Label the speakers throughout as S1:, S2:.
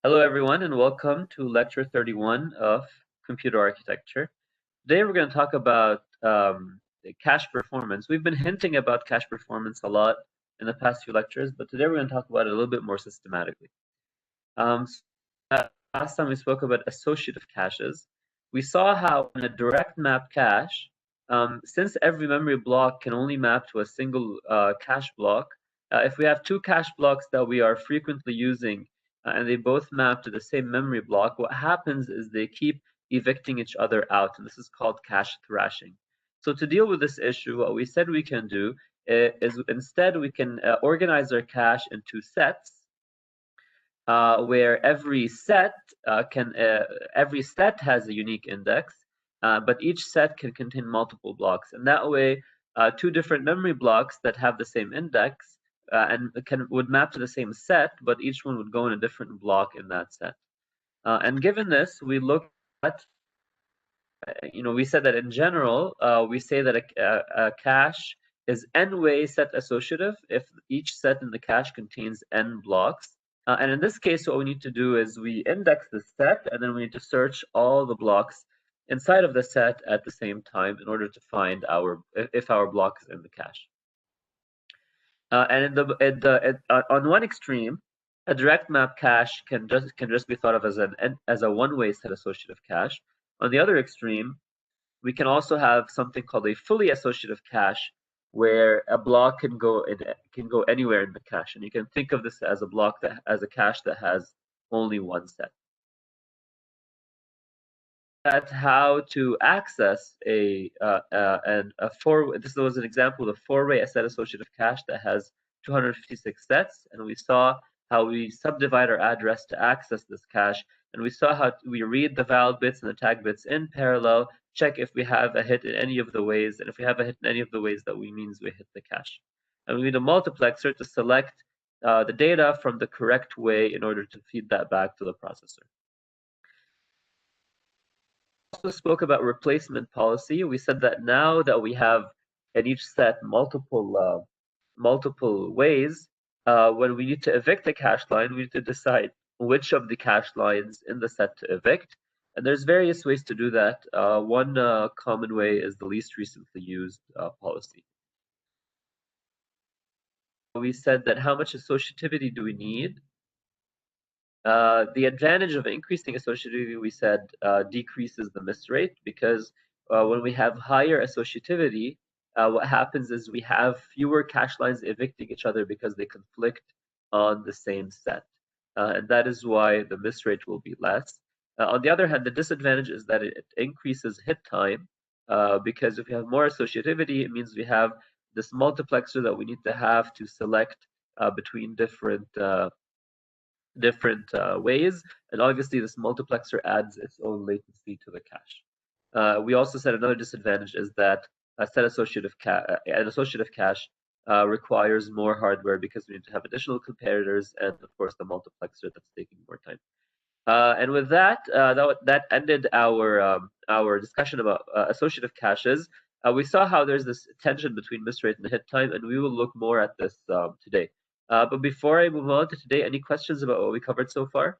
S1: Hello, everyone, and welcome to Lecture 31 of Computer Architecture. Today, we're going to talk about cache performance. We've been hinting about cache performance a lot in the past few lectures, but today we're going to talk about it a little bit more systematically. Last time we spoke about associative caches. We saw how in a direct map cache, since every memory block can only map to a single cache block, if we have two cache blocks that we are frequently using and they both map to the same memory block, what happens is they keep evicting each other out, and this is called cache thrashing. So to deal with this issue, what we said we can do is instead we can organize our cache into sets, where every set has a unique index, but each set can contain multiple blocks, and that way, two different memory blocks that have the same index and would map to the same set, but each one would go in a different block in that set. And given this, we look at, we said that in general, we say that a cache is n-way set associative if each set in the cache contains n blocks. And in this case, what we need to do is we index the set, and then we need to search all the blocks inside of the set at the same time in order to find if our block is in the cache. And on one extreme, a direct map cache can just be thought of as a one-way set associative cache. On the other extreme, we can also have something called a fully associative cache, where a block can go anywhere in the cache, and you can think of this as a cache that has only one set. That's how to access this was an example of a four-way set associative cache that has 256 sets, and we saw how we subdivide our address to access this cache, and we saw how we read the val bits and the tag bits in parallel, check if we have a hit in any of the ways, and if we have a hit in any of the ways, that means we hit the cache. And we need a multiplexer to select the data from the correct way in order to feed that back to the processor. Also spoke about replacement policy. We said that now that we have in each set multiple ways, when we need to evict a cache line, we need to decide which of the cache lines in the set to evict. And there's various ways to do that. One common way is the least recently used policy. We said that how much associativity do we need? The advantage of increasing associativity, we said, decreases the miss rate, because when we have higher associativity, what happens is we have fewer cache lines evicting each other because they conflict on the same set. And that is why the miss rate will be less. On the other hand, the disadvantage is that it increases hit time, because if we have more associativity, it means we have this multiplexer that we need to have to select between different ways, and obviously this multiplexer adds its own latency to the cache. We also said another disadvantage is that an associative cache requires more hardware because we need to have additional comparators and, of course, the multiplexer that's taking more time. And with that, that ended our discussion about associative caches. We saw how there's this tension between miss rate and hit time, and we will look more at this today. But before I move on to today, any questions about what we covered so far?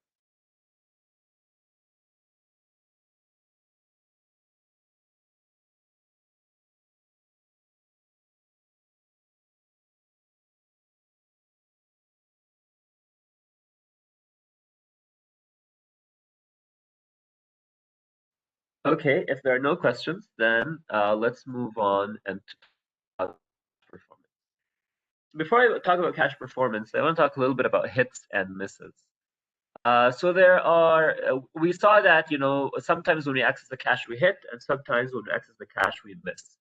S1: Okay, if there are no questions, then let's move on and talk about performance. Before I talk about cache performance, I want to talk a little bit about hits and misses. So we saw that, sometimes when we access the cache we hit, and sometimes when we access the cache we miss.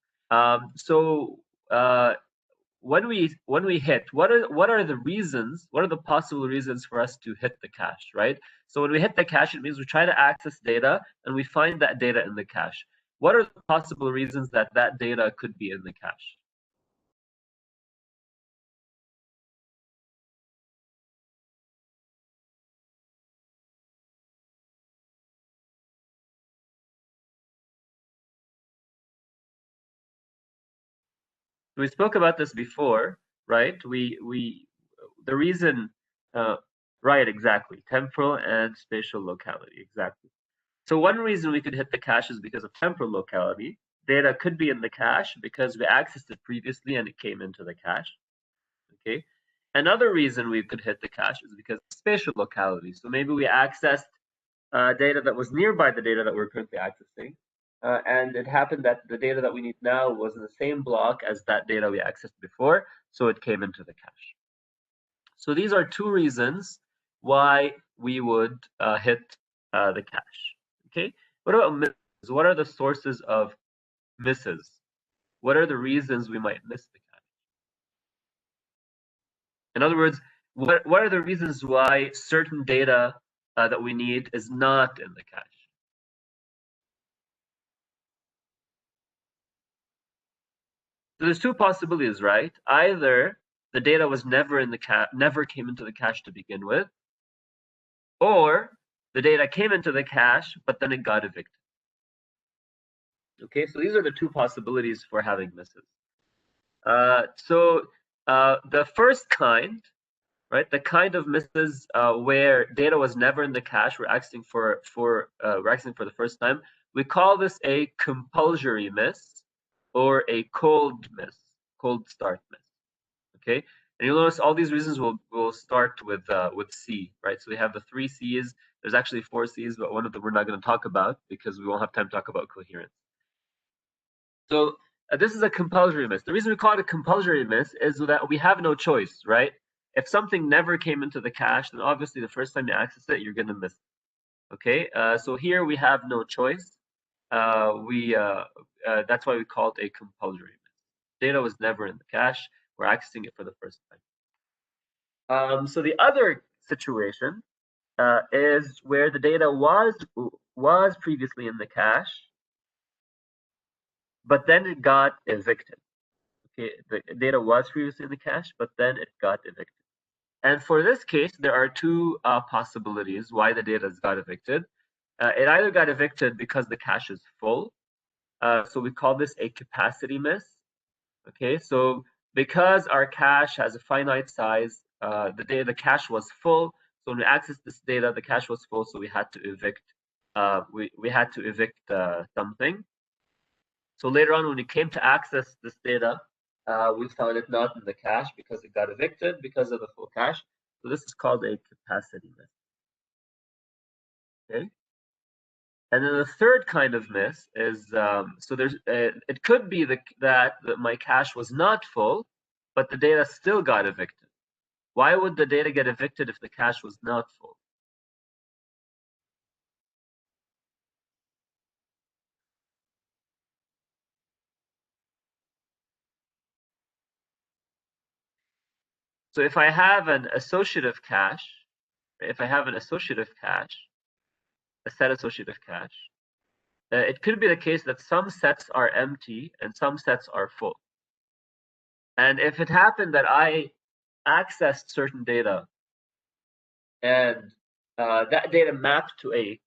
S1: When we hit, what are the possible reasons for us to hit the cache, right? So when we hit the cache, it means we try to access data and we find that data in the cache. What are the possible reasons that data could be in the cache? We spoke about this before, right? The reason Right, exactly. Temporal and spatial locality, exactly. So one reason we could hit the cache is because of temporal locality. Data could be in the cache because we accessed it previously and it came into the cache. Okay. Another reason we could hit the cache is because of spatial locality. So maybe we accessed data that was nearby the data that we're currently accessing. And it happened that the data that we need now was in the same block as that data we accessed before, so it came into the cache. So these are two reasons why we would hit the cache. Okay. What about misses? What are the sources of misses? What are the reasons we might miss the cache? In other words, what are the reasons why certain data that we need is not in the cache? So there's two possibilities, right? Either the data was never in the cache, never came into the cache to begin with, or the data came into the cache, but then it got evicted. Okay, so these are the two possibilities for having misses. The first kind, right, the kind of misses where data was never in the cache, we're accessing for the first time. We call this a compulsory miss or a cold miss, cold start miss. Okay, and you'll notice all these reasons will start with C, right? So we have the three C's. There's actually four C's, but one of them we're not going to talk about because we won't have time to talk about coherence. So this is a compulsory miss. The reason we call it a compulsory miss is that we have no choice, right? If something never came into the cache, then obviously the first time you access it, you're going to miss it. Okay, so here we have no choice. That's why we call it a compulsory miss. Data was never in the cache. We're accessing it for the first time. So the other situation is where the data was previously in the cache, but then it got evicted. Okay, the data was previously in the cache, but then it got evicted. And for this case, there are two possibilities why the data got evicted. It either got evicted because the cache is full. So we call this a capacity miss. Okay, so because our cache has a finite size, the cache was full. So when we accessed this data, the cache was full, so we had to evict. We had to evict something. So later on, when we came to access this data, we found it not in the cache because it got evicted because of the full cache. So this is called a capacity miss. Okay. And then the third kind of miss is so there's it could be that my cache was not full, but the data still got evicted. Why would the data get evicted if the cache was not full? So if I have an associative cache, if I have an associative cache, a set associative cache, it could be the case that some sets are empty and some sets are full. And if it happened that I accessed certain data and that data mapped to a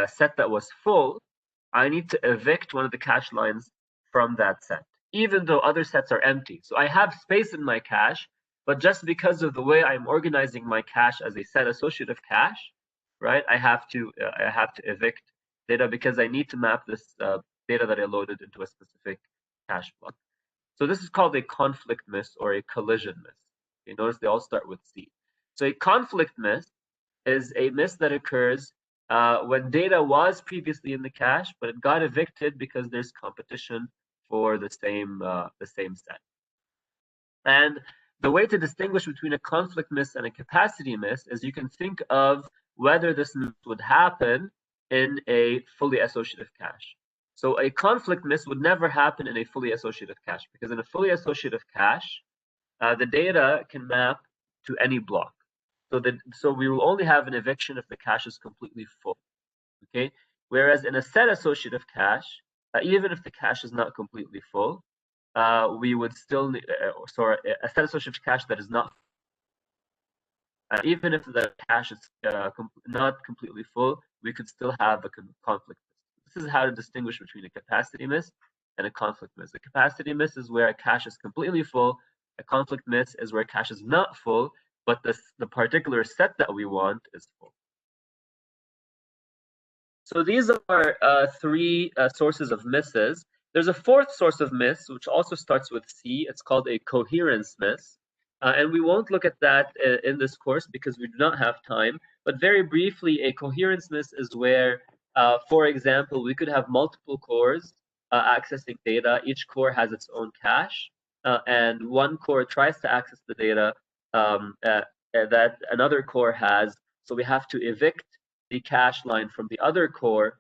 S1: set that was full, I need to evict one of the cache lines from that set, even though other sets are empty. So I have space in my cache, but just because of the way I'm organizing my cache as a set associative cache, right? I have to evict data because I need to map this data that I loaded into a specific cache block. So this is called a conflict miss or a collision miss. You notice they all start with C. So a conflict miss is a miss that occurs when data was previously in the cache, but it got evicted because there's competition for the same set. And the way to distinguish between a conflict miss and a capacity miss is you can think of whether this miss would happen in a fully associative cache. So a conflict miss would never happen in a fully associative cache because in a fully associative cache, the data can map to any block. So we will only have an eviction if the cache is completely full. Okay. Whereas in a set associative cache, even if the cache is not completely full, we would still need, sorry, a set associative cache that is not, even if the cache is not completely full, we could still have a conflict miss. This is how to distinguish between a capacity miss and a conflict miss. A capacity miss is where a cache is completely full. A conflict miss is where a cache is not full, but the particular set that we want is full. So these are three sources of misses. There's a fourth source of miss, which also starts with C. It's called a coherence miss. And we won't look at that in this course because we do not have time. But very briefly, a coherence miss is where, for example, we could have multiple cores accessing data. Each core has its own cache. And one core tries to access the data that another core has. So we have to evict the cache line from the other core,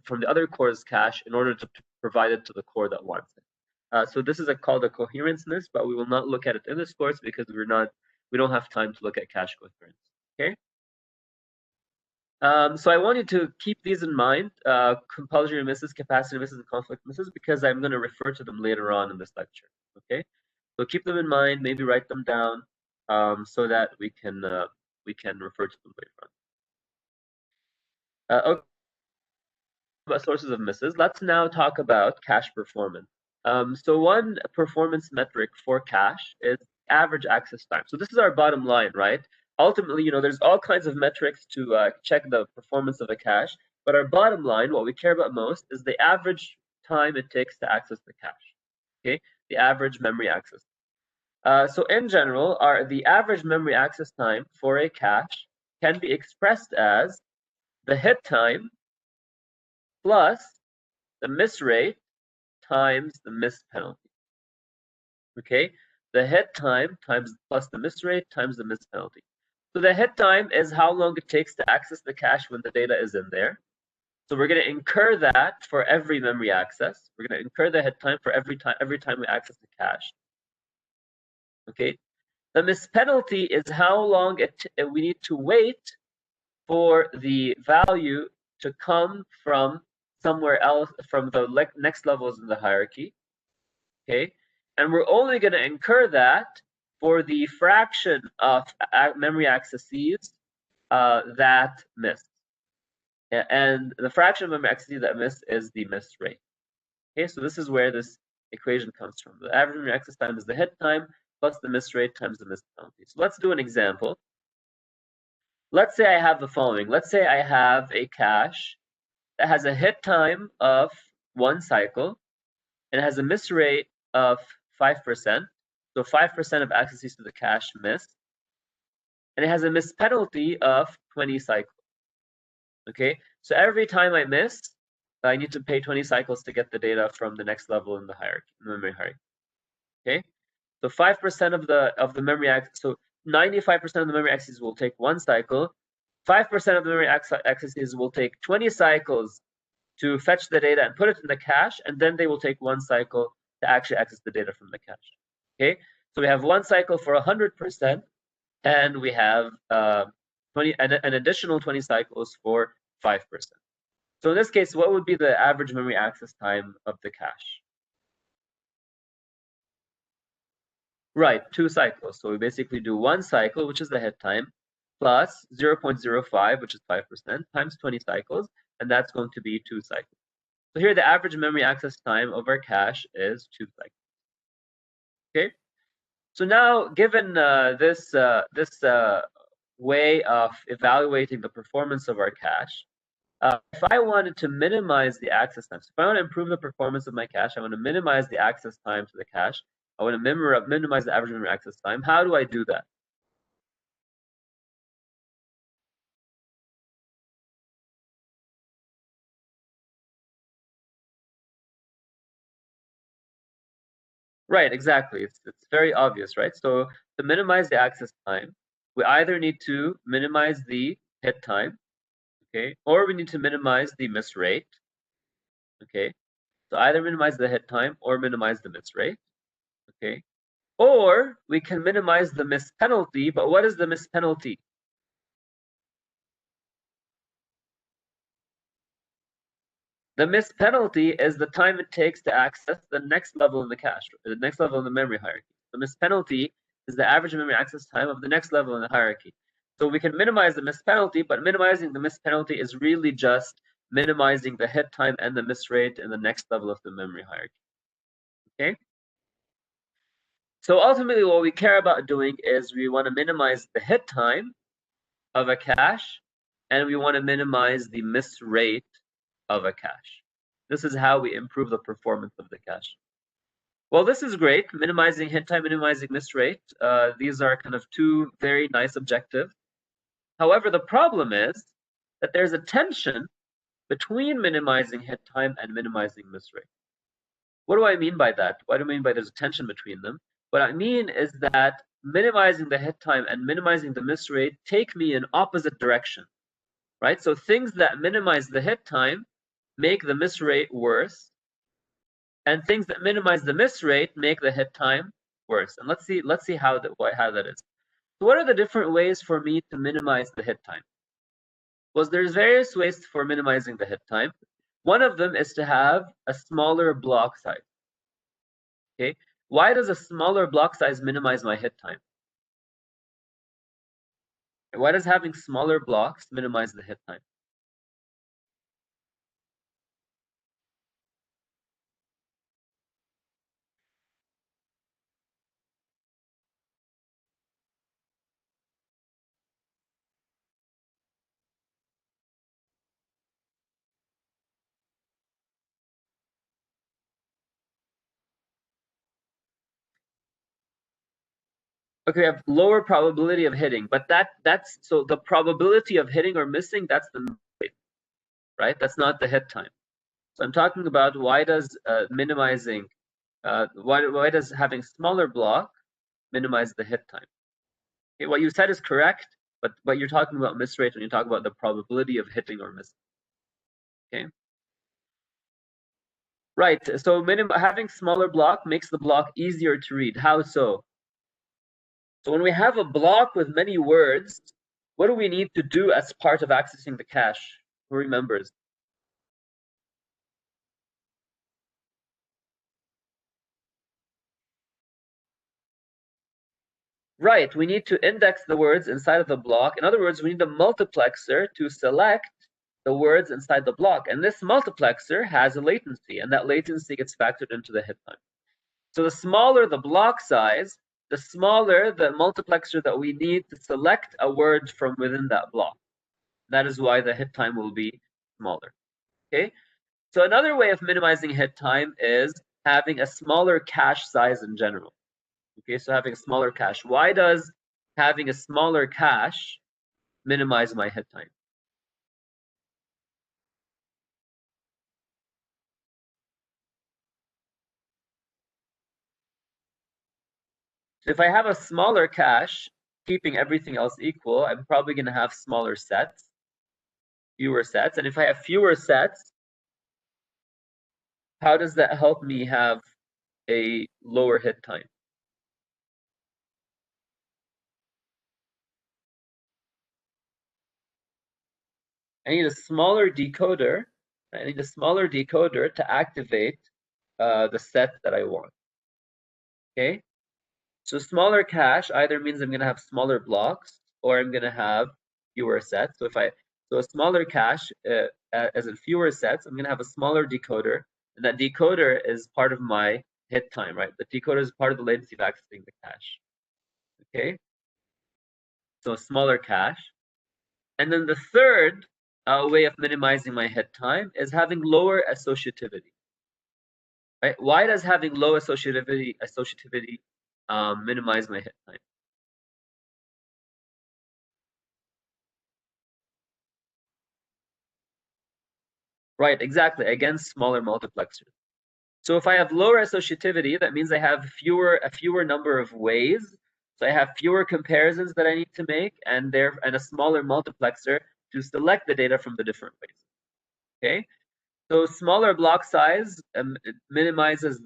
S1: from the other core's cache, in order to provide it to the core that wants it. So this is called a coherence miss, but we will not look at it in this course because we don't have time to look at cache coherence. Okay. So I want you to keep these in mind: compulsory misses, capacity misses, and conflict misses, because I'm going to refer to them later on in this lecture. Okay. So keep them in mind. Maybe write them down so that we can refer to them later on. Okay. About sources of misses, let's now talk about cache performance. So one performance metric for cache is average access time. So this is our bottom line, right? Ultimately, there's all kinds of metrics to check the performance of a cache, but our bottom line, what we care about most, is the average time it takes to access the cache. Okay, the average memory access. So in general, the average memory access time for a cache can be expressed as the hit time plus the miss rate times the miss penalty. Okay, the hit time times plus the miss rate times the miss penalty. So the hit time is how long it takes to access the cache when the data is in there. So we're going to incur that for every memory access. We're going to incur the hit time for every time we access the cache. Okay, the miss penalty is how long we need to wait for the value to come from somewhere else, from the next levels in the hierarchy. Okay, and we're only going to incur that for the fraction of memory accesses that miss. And the fraction of memory accesses that miss is the miss rate. Okay, so this is where this equation comes from. The average memory access time is the hit time plus the miss rate times the miss penalty. So let's do an example. Let's say I have the following. Let's say I have a cache that has a hit time of 1 cycle and it has a miss rate of 5%. So 5% of accesses to the cache miss. And it has a miss penalty of 20 cycles. Okay, so every time I miss, I need to pay 20 cycles to get the data from the next level in the hierarchy, memory hierarchy. Okay, so 5% of the memory access, so 95% of the memory accesses will take 1 cycle. 5% of the memory accesses will take 20 cycles to fetch the data and put it in the cache, and then they will take 1 cycle to actually access the data from the cache. Okay, so we have 1 cycle for 100%, and we have an additional 20 cycles for 5%. So in this case, what would be the average memory access time of the cache? Right, 2 cycles. So we basically do 1 cycle, which is the hit time, plus 0.05, which is 5%, times 20 cycles, and that's going to be 2 cycles. So here the average memory access time of our cache is 2 cycles. Okay, so now given this way of evaluating the performance of our cache, if I wanted to minimize the access time, so if I want to improve the performance of my cache, I want to minimize the access time to the cache, I want to minimize the average memory access time. How do I do that? Right, exactly. It's very obvious, right? So to minimize the access time, we either need to minimize the hit time, okay, or we need to minimize the miss rate, okay. So either minimize the hit time or minimize the miss rate, okay. Or we can minimize the miss penalty, but what is the miss penalty? The miss penalty is the time it takes to access the next level in the cache, the next level in the memory hierarchy. The miss penalty is the average memory access time of the next level in the hierarchy. So we can minimize the miss penalty, but minimizing the miss penalty is really just minimizing the hit time and the miss rate in the next level of the memory hierarchy. Okay? So ultimately, what we care about doing is we want to minimize the hit time of a cache, and we want to minimize the miss rate of a cache. This is how we improve the performance of the cache. Well, this is great, minimizing hit time, minimizing miss rate. These are kind of two very nice objectives. However, the problem is that there's a tension between minimizing hit time and minimizing miss rate. What do I mean by that? What do I mean by there's a tension between them? What I mean is that minimizing the hit time and minimizing the miss rate take me in opposite direction, right? So things that minimize the hit time make the miss rate worse, and things that minimize the miss rate make the hit time worse. And let's see how that is. So what are the different ways for me to minimize the hit time? Well, there's various ways for minimizing the hit time. One of them is to have a smaller block size. Okay, why does a smaller block size minimize my hit time? Why does having smaller blocks minimize the hit time? Okay, we have lower probability of hitting, but that's so the probability of hitting or missing, that's the rate, right? That's not the hit time. So I'm talking about why does minimizing, why does having smaller block minimize the hit time? Okay, what you said is correct, but you're talking about miss rate when you talk about the probability of hitting or missing. Okay. Right. So having smaller block makes the block easier to read. How so? So when we have a block with many words, what do we need to do as part of accessing the cache? Who remembers? Right, we need to index the words inside of the block. In other words, we need a multiplexer to select the words inside the block. And this multiplexer has a latency, and that latency gets factored into the hit time. So the smaller the block size, the smaller the multiplexer that we need to select a word from within that block. That is why the hit time will be smaller. Okay. So another way of minimizing hit time is having a smaller cache size in general. Okay, so having a smaller cache. Why does having a smaller cache minimize my hit time? So if I have a smaller cache, keeping everything else equal, I'm probably going to have smaller sets, fewer sets. And if I have fewer sets, how does that help me have a lower hit time? I need a smaller decoder. I need a smaller decoder to activate the set that I want. Okay, so smaller cache either means I'm going to have smaller blocks or I'm going to have fewer sets. So a smaller cache, as in fewer sets, I'm going to have a smaller decoder, and that decoder is part of my hit time, right? The decoder is part of the latency of accessing the cache. Okay, so a smaller cache. And then the third way of minimizing my hit time is having lower associativity. Right? Why does having low associativity minimize my hit time? Right, exactly, against smaller multiplexers. So if I have lower associativity, that means I have a fewer number of ways. So I have fewer comparisons that I need to make, and a smaller multiplexer to select the data from the different ways. Okay, so smaller block size it minimizes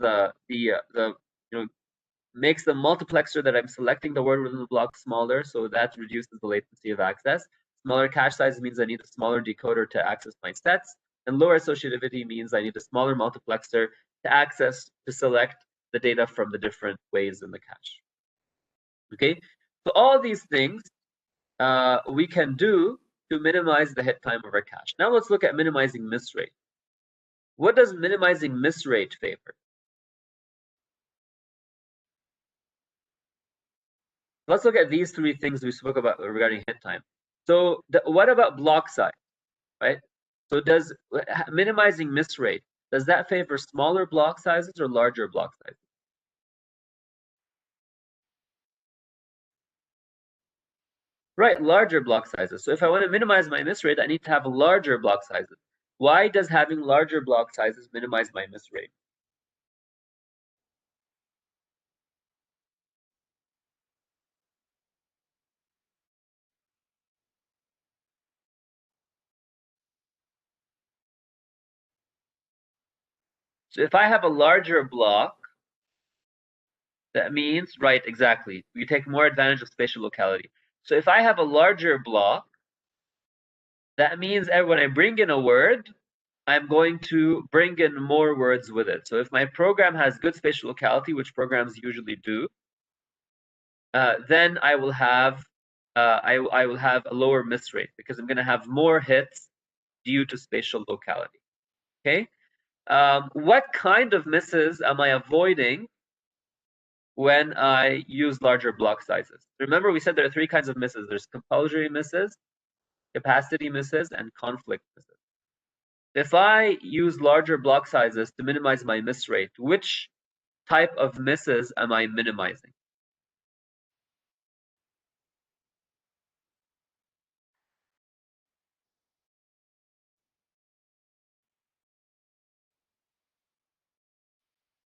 S1: makes the multiplexer that I'm selecting the word within the block smaller, so that reduces the latency of access. Smaller cache size means I need a smaller decoder to access my sets, and lower associativity means I need a smaller multiplexer to select the data from the different ways in the cache. Okay, so all these things we can do to minimize the hit time of our cache. Now let's look at minimizing miss rate. What does minimizing miss rate favor? let's look at these three things we spoke about regarding hit time. So what about block size, right? So does minimizing miss rate, does that favor smaller block sizes or larger block sizes? Right, larger block sizes. So if I want to minimize my miss rate, I need to have larger block sizes. Why does having larger block sizes minimize my miss rate? So if I have a larger block, that means, right, exactly, you take more advantage of spatial locality. So if I have a larger block, that means when I bring in a word, I'm going to bring in more words with it. So if my program has good spatial locality, which programs usually do, then I will have I will have a lower miss rate because I'm going to have more hits due to spatial locality. Okay, what kind of misses am I avoiding when I use larger block sizes? Remember, we said there are three kinds of misses. There's compulsory misses, capacity misses, and conflict misses. If I use larger block sizes to minimize my miss rate, which type of misses am I minimizing?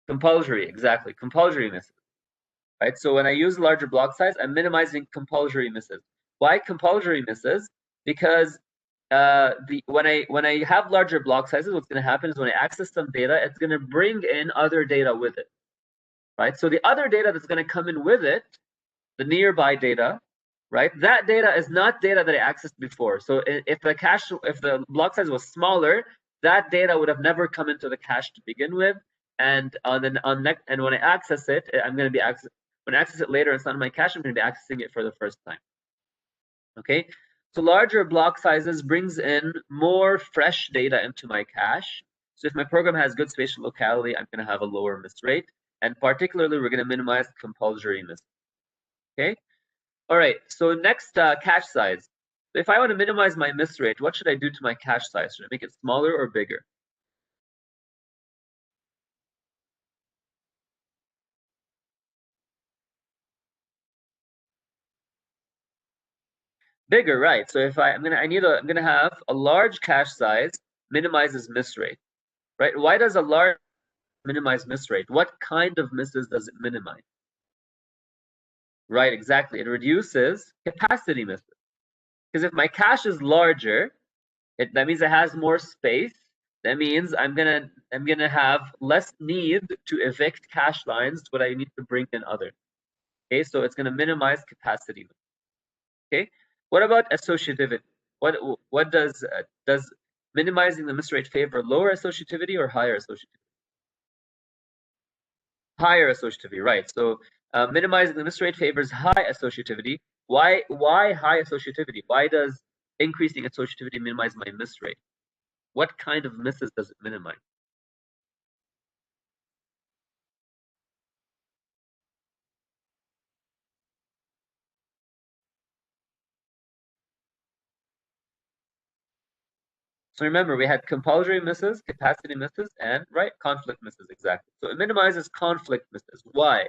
S1: Compulsory, exactly. Compulsory misses. Right? So when I use larger block size, I'm minimizing compulsory misses. Why compulsory misses? Because when I have larger block sizes, what's going to happen is when I access some data, it's going to bring in other data with it. Right? So the other data that's going to come in with it, the nearby data, right? That data is not data that I accessed before. So if the block size was smaller, that data would have never come into the cache to begin with. And when I access it, I'm going to be when I access it later, it's not in my cache. I'm going to be accessing it for the first time. Okay. So larger block sizes brings in more fresh data into my cache. So if my program has good spatial locality, I'm going to have a lower miss rate. And particularly, we're going to minimize compulsory miss. Okay. All right, so next, cache size. If I want to minimize my miss rate, what should I do to my cache size? Should I make it smaller or bigger? Bigger, right? So if I'm gonna have a large cache size minimizes miss rate, right? Why does a large minimize miss rate? What kind of misses does it minimize? Right, exactly. It reduces capacity misses. Because if my cache is larger, that means it has more space. That means I'm gonna have less need to evict cache lines, but I need to bring in others. Okay, so it's gonna minimize capacity. Okay, what about associativity? What does minimizing the miss rate favor lower associativity or higher associativity? Higher associativity, right? So minimizing the miss rate favors high associativity. Why high associativity? Why does increasing associativity minimize my miss rate? What kind of misses does it minimize? So remember, we had compulsory misses, capacity misses, and right conflict misses, exactly. So it minimizes conflict misses. Why?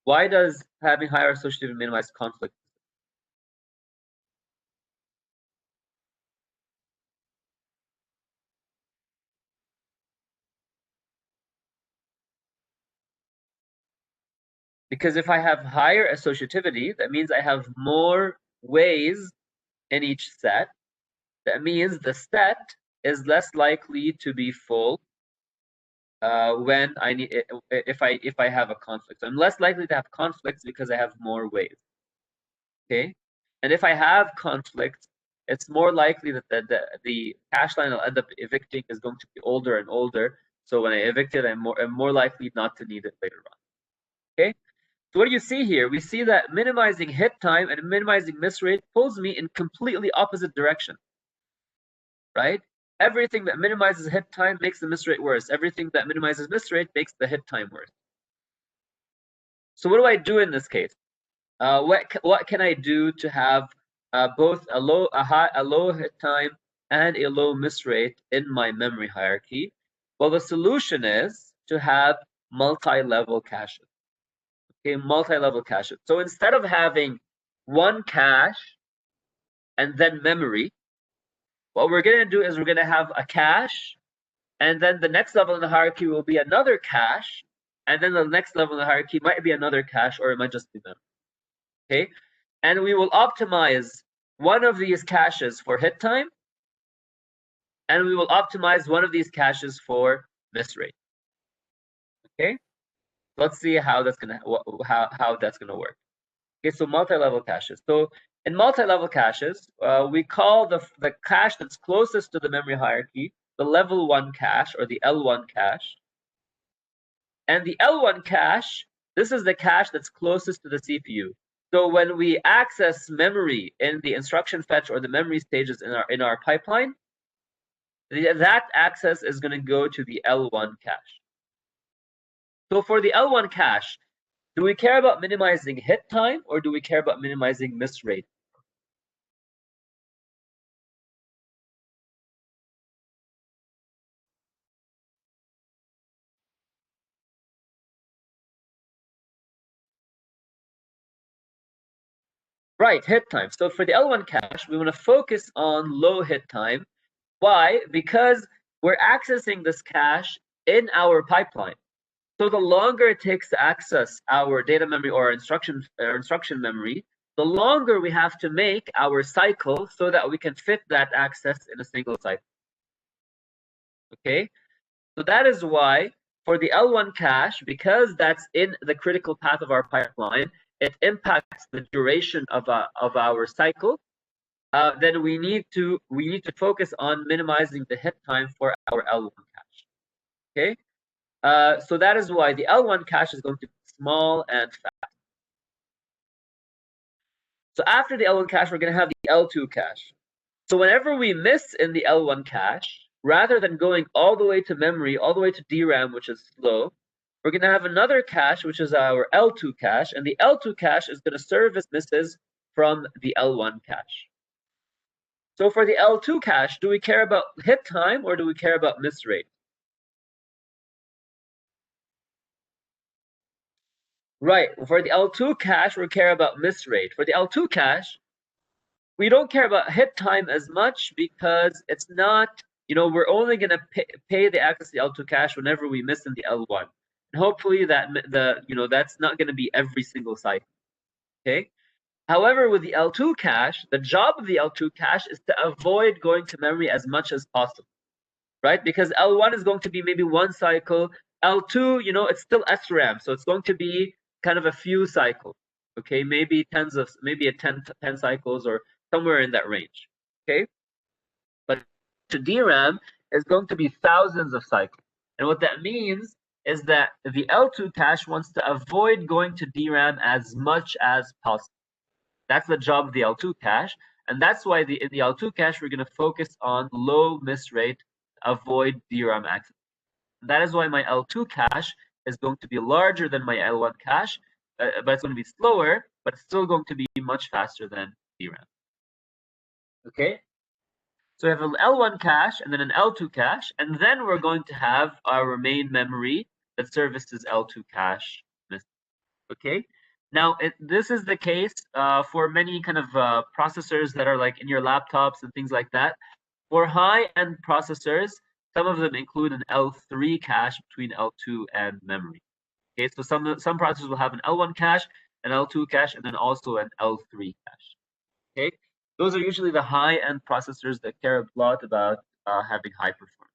S1: Why does having higher associativity minimize conflict? Because if I have higher associativity, that means I have more ways in each set. That means the set is less likely to be full when I need if I have a conflict. So I'm less likely to have conflicts because I have more ways. Okay, and if I have conflicts, it's more likely that the cache line I'll end up evicting is going to be older and older. So when I evict it, I'm more likely not to need it later on. Okay. So what do you see here? We see that minimizing hit time and minimizing miss rate pulls me in completely opposite direction, right? Everything that minimizes hit time makes the miss rate worse. Everything that minimizes miss rate makes the hit time worse. So what do I do in this case? what can I do to have both a low hit time and a low miss rate in my memory hierarchy? Well, the solution is to have multi-level caches. Okay, multi-level caches. So instead of having one cache and then memory, what we're going to do is we're going to have a cache, and then the next level in the hierarchy will be another cache, and then the next level in the hierarchy might be another cache, or it might just be memory. Okay, and we will optimize one of these caches for hit time, and we will optimize one of these caches for miss rate. Okay, let's see how that's gonna work. Okay, so multi-level caches. So in multi-level caches, we call the cache that's closest to the memory hierarchy the level 1 cache, or the L1 cache. And the L1 cache, this is the cache that's closest to the CPU. So when we access memory in the instruction fetch or the memory stages in our pipeline, that access is going to go to the L1 cache. So for the L1 cache, do we care about minimizing hit time, or do we care about minimizing miss rate? Right, hit time. So for the L1 cache, we want to focus on low hit time. Why? Because we're accessing this cache in our pipeline. So the longer it takes to access our data memory or instruction memory, the longer we have to make our cycle so that we can fit that access in a single cycle. Okay, so that is why for the L1 cache, because that's in the critical path of our pipeline, it impacts the duration of our cycle. Then we need to focus on minimizing the hit time for our L1 cache. Okay, so that is why the L1 cache is going to be small and fast. So after the L1 cache, we're going to have the L2 cache. So whenever we miss in the L1 cache, rather than going all the way to memory, all the way to DRAM, which is slow, we're going to have another cache, which is our L2 cache, and the L2 cache is going to service misses from the L1 cache. So for the L2 cache, do we care about hit time, or do we care about miss rate? Right, for the L2 cache, we care about miss rate. For the L2 cache, we don't care about hit time as much because it's not, we're only going to pay the access to the L2 cache whenever we miss in the L1. And hopefully that's not going to be every single cycle. Okay. However, with the L2 cache, the job of the L2 cache is to avoid going to memory as much as possible, right? Because L1 is going to be maybe one cycle. L2, it's still SRAM, so it's going to be kind of a few cycles. Okay, maybe 10 cycles or somewhere in that range. Okay, but to DRAM is going to be thousands of cycles. And what that means is that the L2 cache wants to avoid going to DRAM as much as possible. That's the job of the L2 cache. And that's why in the L2 cache, we're going to focus on low miss rate, avoid DRAM access. And that is why my L2 cache is going to be larger than my L1 cache, but it's going to be slower, but it's still going to be much faster than DRAM. Okay, so we have an L1 cache and then an L2 cache, and then we're going to have our main memory that services L2 cache. Okay, now this is the case for many kind of processors that are like in your laptops and things like that. For high-end processors, some of them include an L3 cache between L2 and memory. Okay, so some processors will have an L1 cache, an L2 cache, and then also an L3 cache. Okay, those are usually the high-end processors that care a lot about having high performance.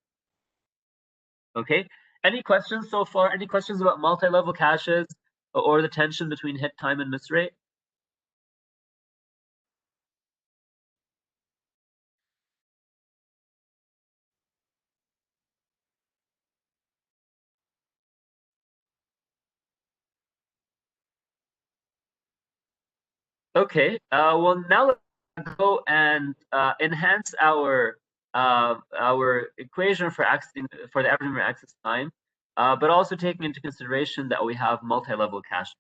S1: Okay, any questions so far? Any questions about multi-level caches or the tension between hit time and miss rate? Okay, well now let's go and enhance our equation for the average memory access time, but also taking into consideration that we have multi-level cache.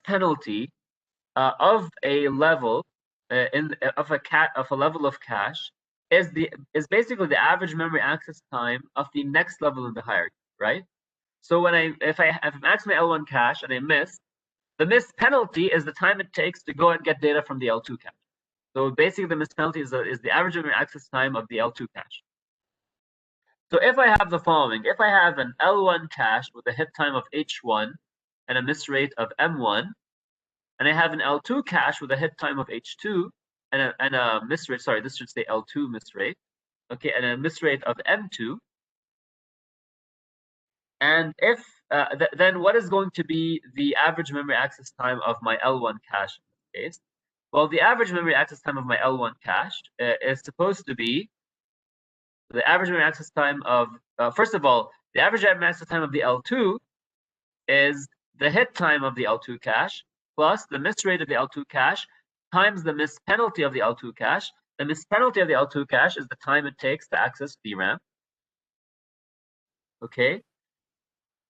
S1: penalty of a level of a level of cache is basically the average memory access time of the next level in the hierarchy, right? So if I'm accessing my L1 cache and I miss, the miss penalty is the time it takes to go and get data from the L2 cache. So basically, the miss penalty is the average memory access time of the L2 cache. So if I have the following, if I have an L1 cache with a hit time of H1 and a miss rate of M1, and I have an L2 cache with a hit time of H2 and a miss rate, sorry, this should say L2 miss rate, okay, and a miss rate of M2. And if then what is going to be the average memory access time of my L1 cache in this case? Well, the average memory access time of my L1 cache is supposed to be the average memory access time of, first of all, the average memory access time of the L2 is the hit time of the L2 cache plus the miss rate of the L2 cache times the miss penalty of the L2 cache. The miss penalty of the L2 cache is the time it takes to access DRAM. Okay.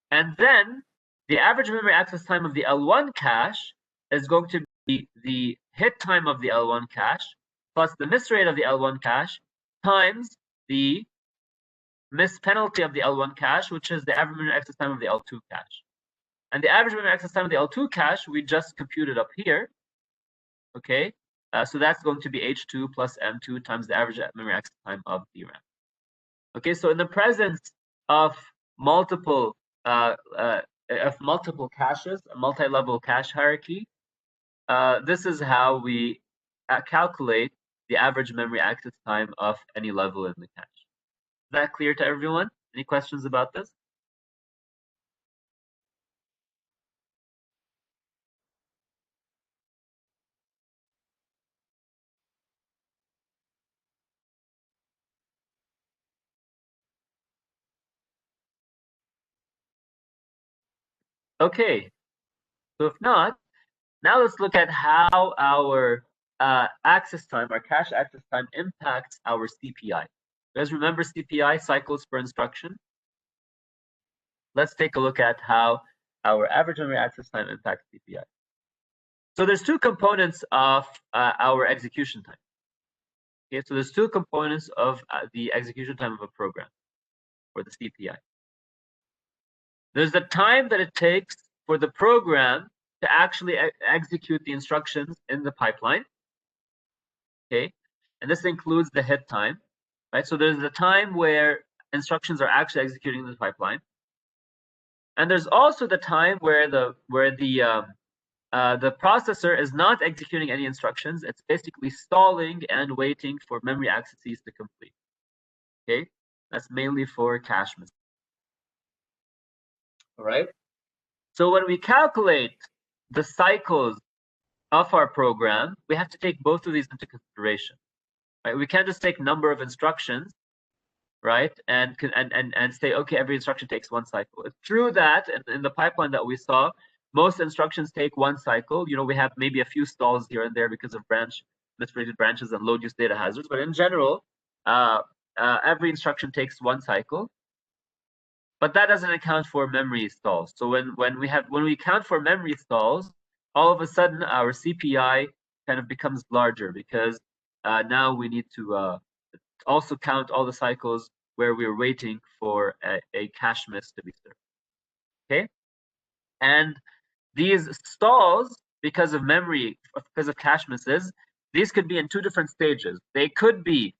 S1: And then the average memory access time of the L1 cache is going to be the hit time of the L1 cache plus the miss rate of the L1 cache times the miss penalty of the L1 cache, which is the average memory access time of the L2 cache. And the average memory access time of the L2 cache, we just computed up here. Okay, so that's going to be H2 plus M2 times the average memory access time of DRAM. Okay, so in the presence of multiple caches, a multi-level cache hierarchy, this is how we calculate the average memory access time of any level in the cache. Is that clear to everyone? Any questions about this? Okay, so if not, now let's look at how our access time, our cache access time, impacts our CPI. You guys remember CPI, cycles per instruction? Let's take a look at how our average memory access time impacts CPI. So there's two components of our execution time. Okay, so there's two components of the execution time of a program, or the CPI. There's the time that it takes for the program to actually execute the instructions in the pipeline. Okay, and this includes the hit time, right? So there's the time where instructions are actually executing in the pipeline, and there's also the time where the processor is not executing any instructions. It's basically stalling and waiting for memory accesses to complete. Okay, that's mainly for cache misses. All right. So when we calculate the cycles of our program, we have to take both of these into consideration. Right? We can't just take number of instructions, right, and say, okay, every instruction takes one cycle. It's true that in the pipeline that we saw, most instructions take one cycle. You know, we have maybe a few stalls here and there because of misrated branches and load use data hazards, but in general, every instruction takes one cycle. But that doesn't account for memory stalls. So when we count for memory stalls, all of a sudden our CPI kind of becomes larger because now we need to also count all the cycles where we're waiting for a cache miss to be served. Okay, and these stalls, because of cache misses, these could be in two different stages. They could be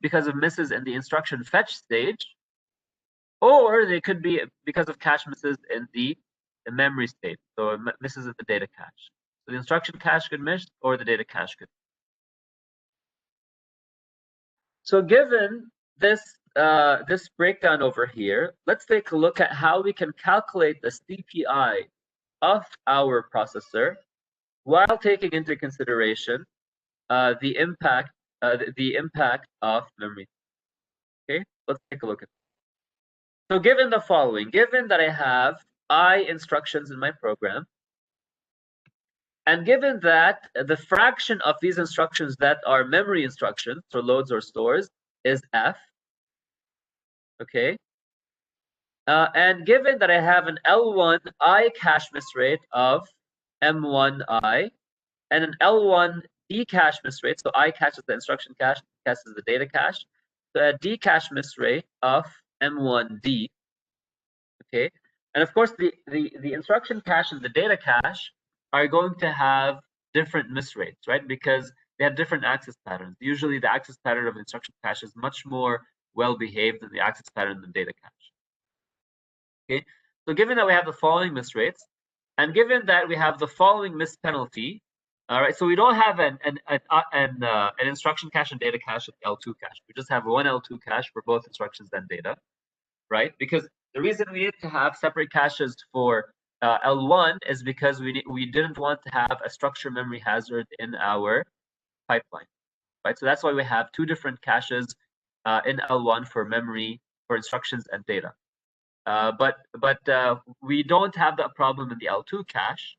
S1: because of misses in the instruction fetch stage, or they could be because of cache misses in the memory state. So misses in the data cache. So the instruction cache could miss, or the data cache could. So given this this breakdown over here, let's take a look at how we can calculate the CPI of our processor while taking into consideration the impact of memory. Okay, let's take a look at it. So given the following, given that I have I instructions in my program, and given that the fraction of these instructions that are memory instructions, or loads or stores, is F, okay, and given that I have an L1 I cache miss rate of M1I, and an L1 D cache miss rate. So I cache is the instruction cache, cache is the data cache. So a D cache miss rate of M1D. Okay, and of course the instruction cache and the data cache are going to have different miss rates, right? Because they have different access patterns. Usually the access pattern of instruction cache is much more well behaved than the access pattern of the data cache. Okay, so given that we have the following miss rates, and given that we have the following miss penalty, all right, so we don't have an instruction cache and data cache at L2 cache. We just have one L2 cache for both instructions and data, right? Because the reason we need to have separate caches for L1 is because we didn't want to have a structure memory hazard in our pipeline, right? So that's why we have two different caches in L1 for memory, for instructions and data. But we don't have that problem in the L2 cache.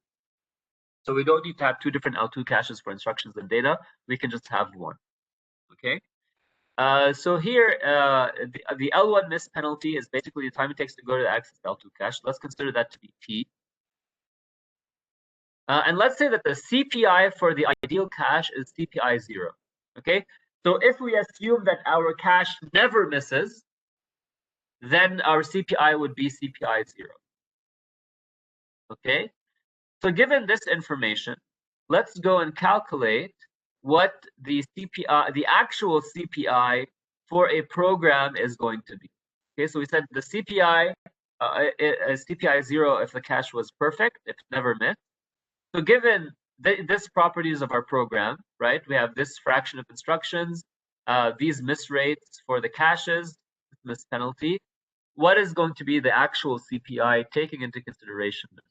S1: So we don't need to have two different L2 caches for instructions and data. We can just have one, okay? So here, the L1 miss penalty is basically the time it takes to go to the access L2 cache. Let's consider that to be T. And let's say that the CPI for the ideal cache is CPI 0, okay? So if we assume that our cache never misses, then our CPI would be CPI 0, okay? So given this information, let's go and calculate what the CPI, the actual CPI for a program is going to be. Okay, so we said the CPI is CPI 0 if the cache was perfect, if it never missed. So given this properties of our program, right, we have this fraction of instructions, these miss rates for the caches, miss penalty, what is going to be the actual CPI taking into consideration this?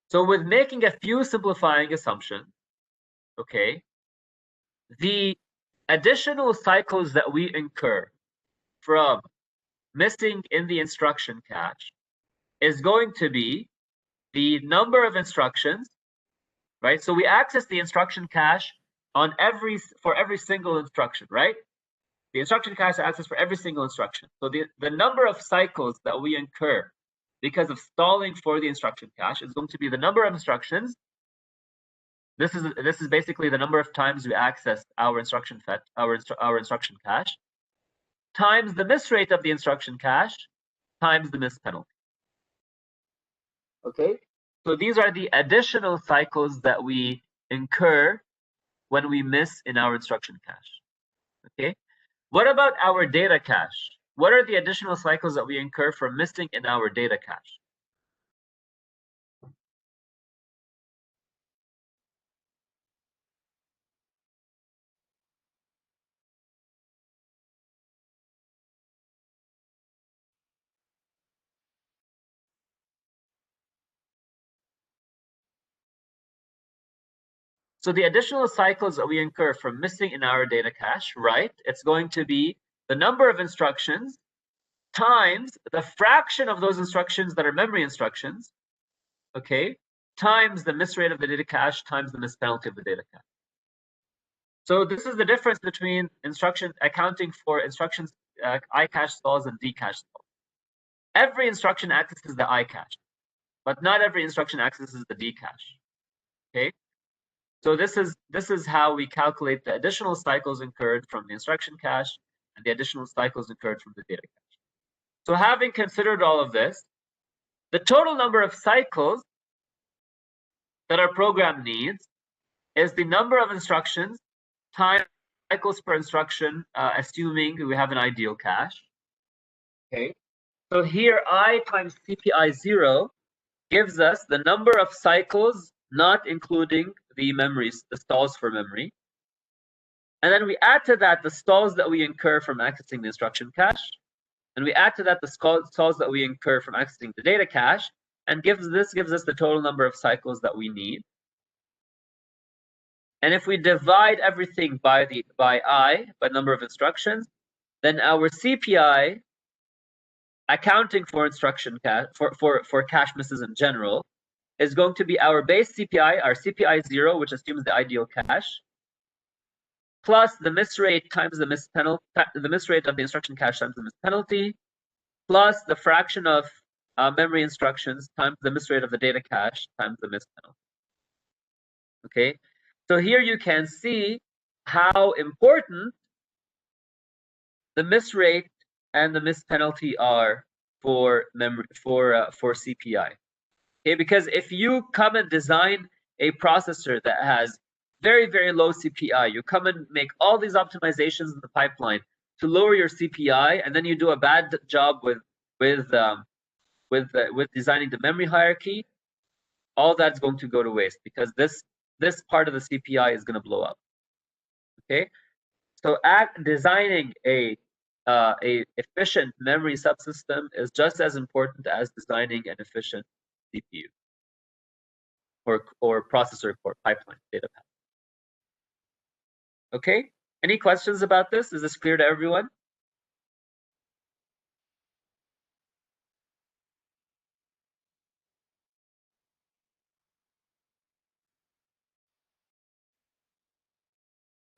S1: So with making a few simplifying assumptions, okay, the additional cycles that we incur from missing in the instruction cache is going to be the number of instructions, right? So we access the instruction cache on for every single instruction, right? The instruction cache is accessed for every single instruction. So the number of cycles that we incur because of stalling for the instruction cache is going to be the number of instructions. This is basically the number of times we access our instruction cache times the miss rate of the instruction cache times the miss penalty. Okay, so these are the additional cycles that we incur when we miss in our instruction cache. Okay, what about our data cache? What are the additional cycles that we incur from missing in our data cache? So the additional cycles that we incur from missing in our data cache, right? It's going to be the number of instructions times the fraction of those instructions that are memory instructions, okay, times the miss rate of the data cache times the miss penalty of the data cache. So this is the difference between accounting for instructions I cache stalls and D cache stalls. Every instruction accesses the I cache, but not every instruction accesses the D cache. Okay, so this is how we calculate the additional cycles incurred from the instruction cache and the additional cycles incurred from the data cache. So having considered all of this, the total number of cycles that our program needs is the number of instructions times cycles per instruction, assuming we have an ideal cache. Okay, so here I times CPI 0 gives us the number of cycles, not including the memories, the stalls for memory. And then we add to that the stalls that we incur from accessing the instruction cache. And we add to that the stalls that we incur from accessing the data cache, and this gives us the total number of cycles that we need. And if we divide everything by number of instructions, then our CPI, accounting for instruction cache for cache misses in general, is going to be our base CPI, our CPI 0, which assumes the ideal cache, plus the miss rate times the miss penalty, the miss rate of the instruction cache times the miss penalty, plus the fraction of memory instructions times the miss rate of the data cache times the miss penalty. Okay, so here you can see how important the miss rate and the miss penalty are for memory for CPI. Okay, because if you come and design a processor that has very, very low CPI, you come and make all these optimizations in the pipeline to lower your CPI, and then you do a bad job with designing the memory hierarchy, all that's going to go to waste because this part of the CPI is going to blow up. Okay, so designing a efficient memory subsystem is just as important as designing an efficient CPU or processor core pipeline data path. Okay, any questions about this? Is this clear to everyone?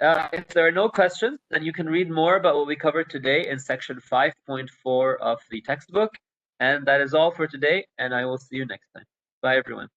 S1: If there are no questions, then you can read more about what we covered today in section 5.4 of the textbook. And that is all for today, and I will see you next time. Bye, everyone.